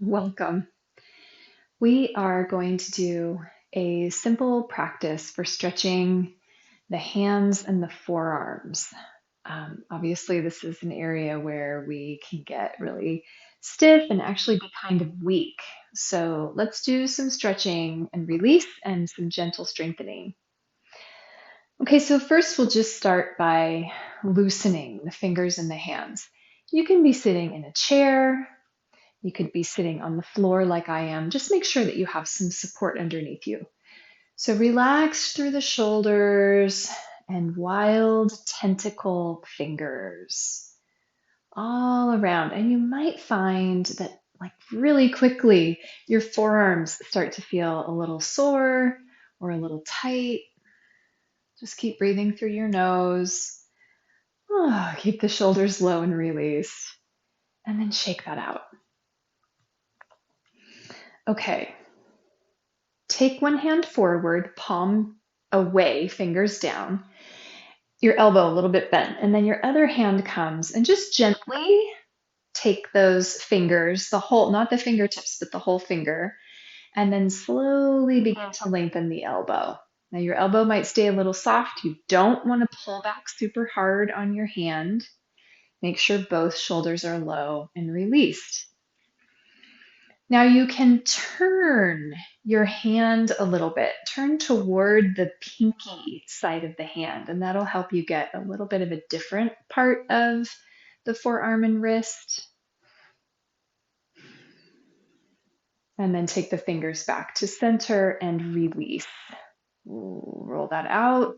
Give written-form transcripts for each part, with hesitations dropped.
Welcome. We are going to do a simple practice for stretching the hands and the forearms. Obviously, this is an area where we can get really stiff and actually be kind of weak. So let's do some stretching and release and some gentle strengthening. Okay, so first we'll just start by loosening the fingers and the hands. You can be sitting in a chair. You could be sitting on the floor like I am. Just make sure that you have some support underneath you. So relax through the shoulders and wild tentacle fingers all around. And you might find that, like, really quickly, your forearms start to feel a little sore or a little tight. Just keep breathing through your nose. Keep the shoulders low and released. And then shake that out. Okay. Take one hand forward, palm away, fingers down, your elbow a little bit bent, and then your other hand comes and just gently take those fingers, the whole, not the fingertips, but the whole finger, and then slowly begin to lengthen the elbow. Now your elbow might stay a little soft. You don't want to pull back super hard on your hand. Make sure both shoulders are low and released. Now you can turn your hand a little bit, turn toward the pinky side of the hand, and that'll help you get a little bit of a different part of the forearm and wrist. And then take the fingers back to center and release. Roll that out.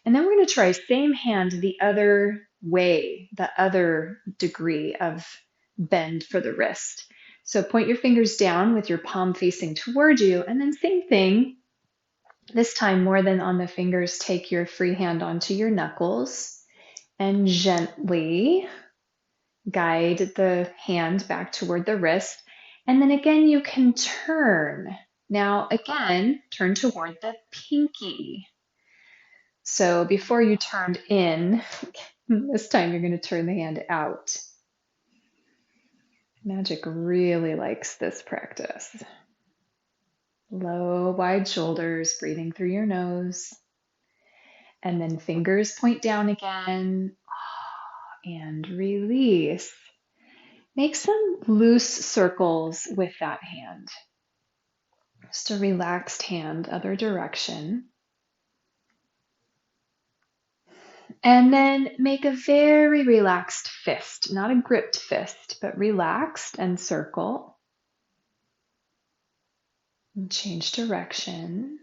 And then we're going to try same hand the other way, the other degree of bend for the wrist. So point your fingers down with your palm facing toward you, and then same thing. This time, more than on the fingers, take your free hand onto your knuckles and gently guide the hand back toward the wrist. And then again, you can turn. Now, again, turn toward the pinky. So before you turned in, this time you're going to turn the hand out. Magic really likes this practice. Low, wide shoulders, breathing through your nose. And then fingers point down again. And release. Make some loose circles with that hand. Just a relaxed hand, other direction. And then make a very relaxed fist, not a gripped fist, but relaxed and circle. And change direction.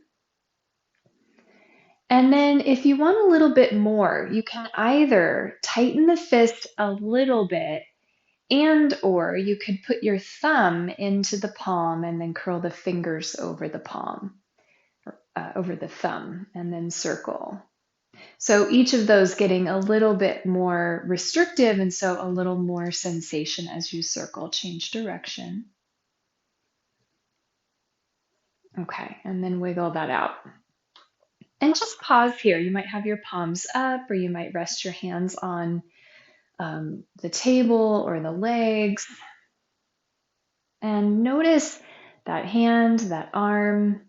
And then if you want a little bit more, you can either tighten the fist a little bit or you could put your thumb into the palm and then curl the fingers over the palm, over the thumb, and then circle. So each of those getting a little bit more restrictive, and so a little more sensation as you circle. Change direction. Okay, and then wiggle that out. And just pause here. You might have your palms up, or you might rest your hands on the table or the legs. And notice that hand, that arm.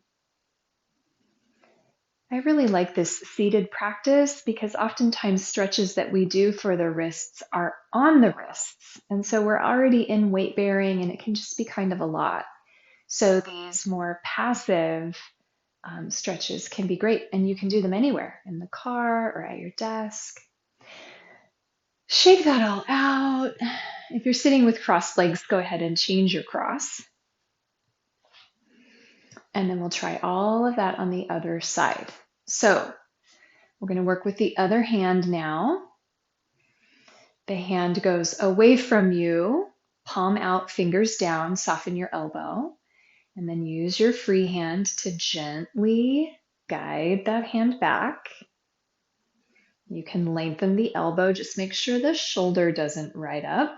I really like this seated practice because oftentimes stretches that we do for the wrists are on the wrists. And so we're already in weight bearing and it can just be kind of a lot. So these more passive stretches can be great, and you can do them anywhere, in the car or at your desk. Shake that all out. If you're sitting with crossed legs, go ahead and change your cross. And then we'll try all of that on the other side. So we're going to work with the other hand now. The hand goes away from you, palm out, fingers down, soften your elbow, and then use your free hand to gently guide that hand back. You can lengthen the elbow, just make sure the shoulder doesn't ride up.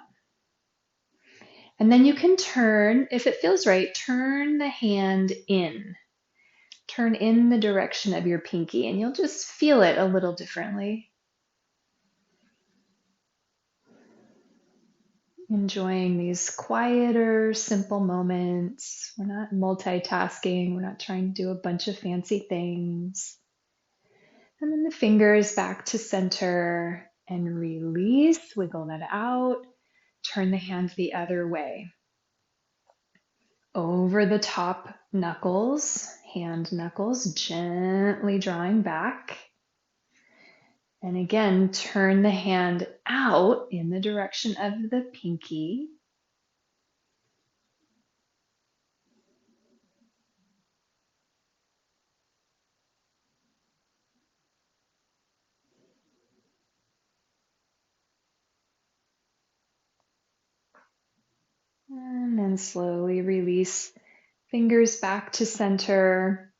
And then you can turn, if it feels right, turn the hand in. Turn in the direction of your pinky, and you'll just feel it a little differently. enjoying these quieter, simple moments. We're not multitasking. We're not trying to do a bunch of fancy things. And then the fingers back to center and release. Wiggle that out. Turn the hand the other way. Over the top knuckles, hand knuckles, gently drawing back. And again, turn the hand out in the direction of the pinky. And then slowly release fingers back to center.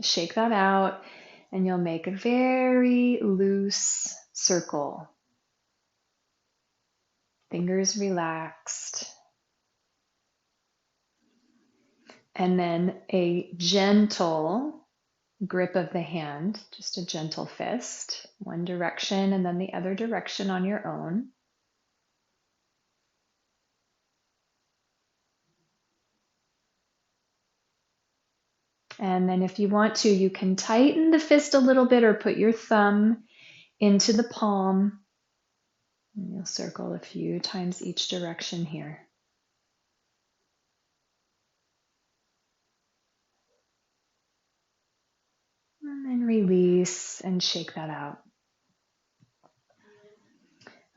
Shake that out, and you'll make a very loose circle. Fingers relaxed. And then a gentle grip of the hand, just a gentle fist, one direction and then the other direction on your own. And then if you want to, you can tighten the fist a little bit or put your thumb into the palm. And you'll circle a few times each direction here. And then release and shake that out.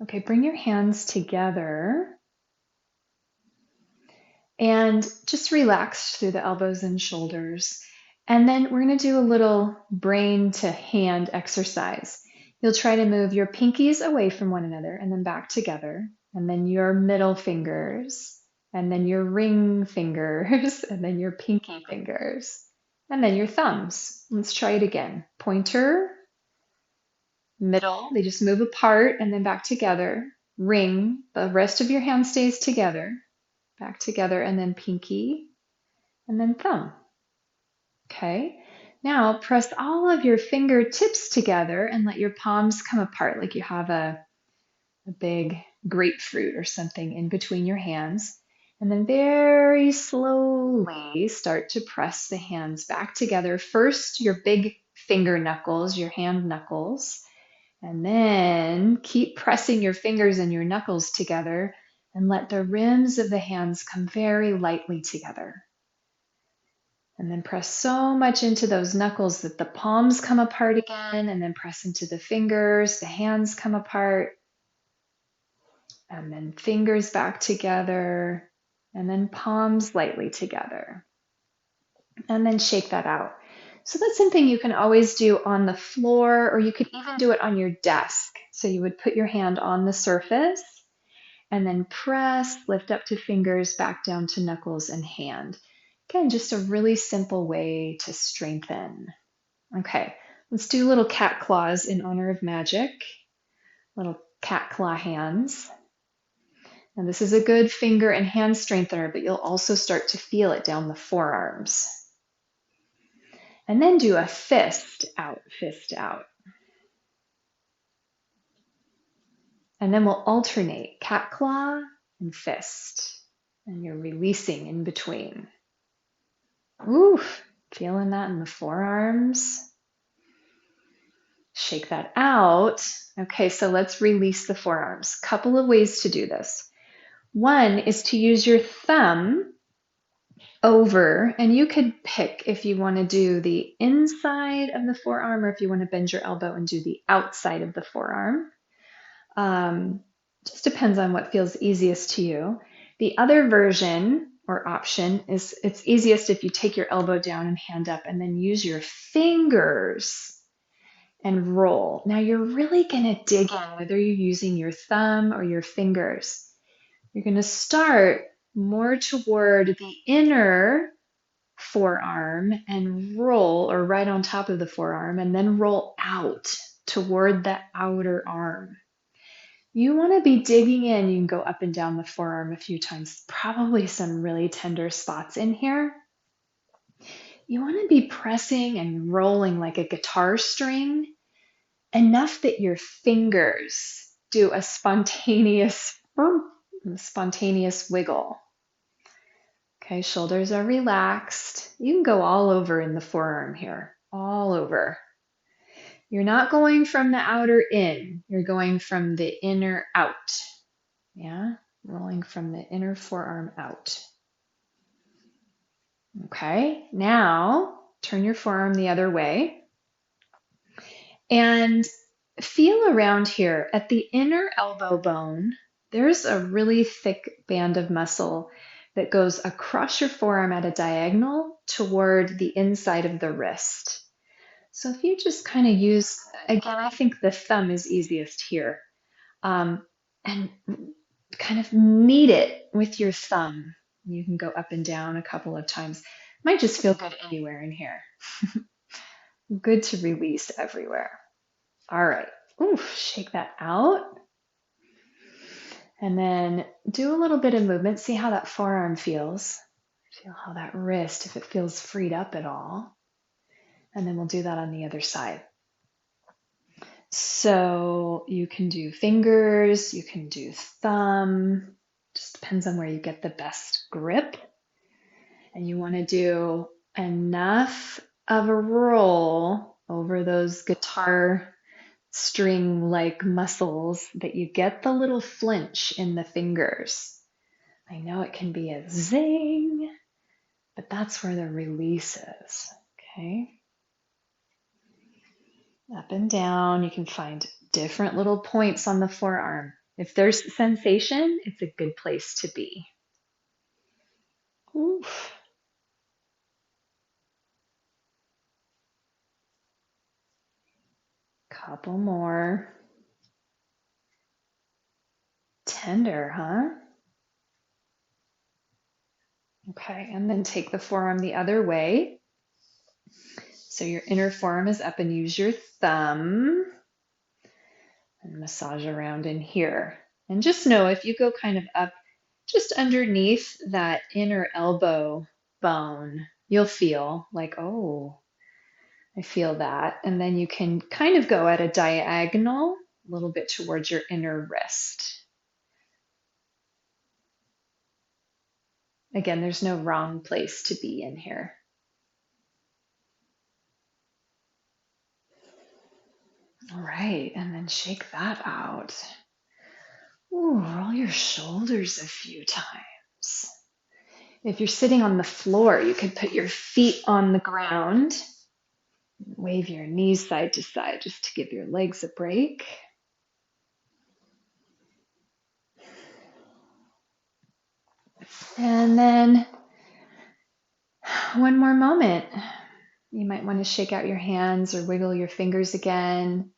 Okay, bring your hands together and just relax through the elbows and shoulders. And then we're going to do a little brain to hand exercise. You'll try to move your pinkies away from one another and then back together, and then your middle fingers, and then your ring fingers, and then your pinky fingers, and then your thumbs. Let's try it again. Pointer, middle, they just move apart and then back together. Ring, the rest of your hand stays together, back together, and then pinky, and then thumb. Okay, now press all of your fingertips together and let your palms come apart like you have a big grapefruit or something in between your hands. And then very slowly start to press the hands back together. First, your big finger knuckles, your hand knuckles, and then keep pressing your fingers and your knuckles together and let the rims of the hands come very lightly together. And then press so much into those knuckles that the palms come apart again, and then press into the fingers, the hands come apart, and then fingers back together, and then palms lightly together. And then shake that out. So that's something you can always do on the floor, or you could even do it on your desk. So you would put your hand on the surface and then press, lift up to fingers, back down to knuckles and hand. Again, just a really simple way to strengthen. Okay, let's do little cat claws in honor of magic. Little cat claw hands. And this is a good finger and hand strengthener, but you'll also start to feel it down the forearms. And then do a fist out, fist out. And then we'll alternate cat claw and fist. And you're releasing in between. Oof, feeling that in the forearms. Shake that out. Okay, so let's release the forearms. Couple of ways to do this. One is to use your thumb over, and you could pick if you want to do the inside of the forearm or if you want to bend your elbow and do the outside of the forearm. Just depends on what feels easiest to you. The other version or option is it's easiest if you take your elbow down and hand up and then use your fingers and roll. Now you're really going to dig in whether you're using your thumb or your fingers. You're going to start more toward the inner forearm and roll, or right on top of the forearm, and then roll out toward the outer arm. You want to be digging in. You can go up and down the forearm a few times, probably some really tender spots in here. You want to be pressing and rolling like a guitar string, enough that your fingers do a spontaneous wiggle. Okay, shoulders are relaxed. You can go all over in the forearm here, all over. You're not going from the outer in, you're going from the inner out. Yeah, rolling from the inner forearm out. Okay, now turn your forearm the other way and feel around here at the inner elbow bone. There's a really thick band of muscle that goes across your forearm at a diagonal toward the inside of the wrist. So if you just kind of use, again, I think the thumb is easiest here, and kind of knead it with your thumb. You can go up and down a couple of times. Might just feel good anywhere in here. Good to release everywhere. All right. Oof, shake that out. And then do a little bit of movement. See how that forearm feels. Feel how that wrist, if it feels freed up at all. And then we'll do that on the other side. So you can do fingers, you can do thumb. Just depends on where you get the best grip. And you want to do enough of a roll over those guitar string-like muscles that you get the little flinch in the fingers. I know it can be a zing, but that's where the release is. Okay. Up and down. You can find different little points on the forearm. If there's sensation, it's a good place to be. Oof. Couple more. Tender, huh? Okay, and then take the forearm the other way. So your inner forearm is up, and use your thumb and massage around in here. And just know if you go kind of up just underneath that inner elbow bone, you'll feel like, oh, I feel that. And then you can kind of go at a diagonal a little bit towards your inner wrist. Again, there's no wrong place to be in here. All right, and then shake that out. Ooh, roll your shoulders a few times. If you're sitting on the floor, you could put your feet on the ground. Wave your knees side to side just to give your legs a break. And then one more moment. You might want to shake out your hands or wiggle your fingers again.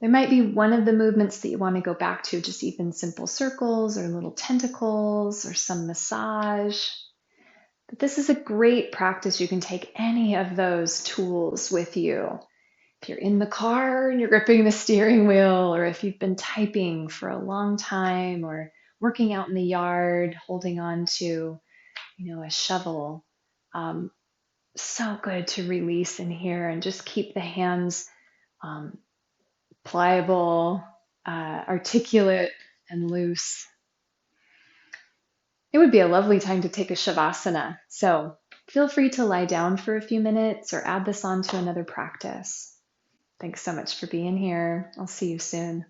There might be one of the movements that you want to go back to, just even simple circles or little tentacles or some massage. But this is a great practice. You can take any of those tools with you. If you're in the car and you're gripping the steering wheel, or if you've been typing for a long time, or working out in the yard, holding on to, a shovel. So good to release in here and just keep the hands pliable, articulate, and loose. It would be a lovely time to take a shavasana. So feel free to lie down for a few minutes or add this on to another practice. Thanks so much for being here. I'll see you soon.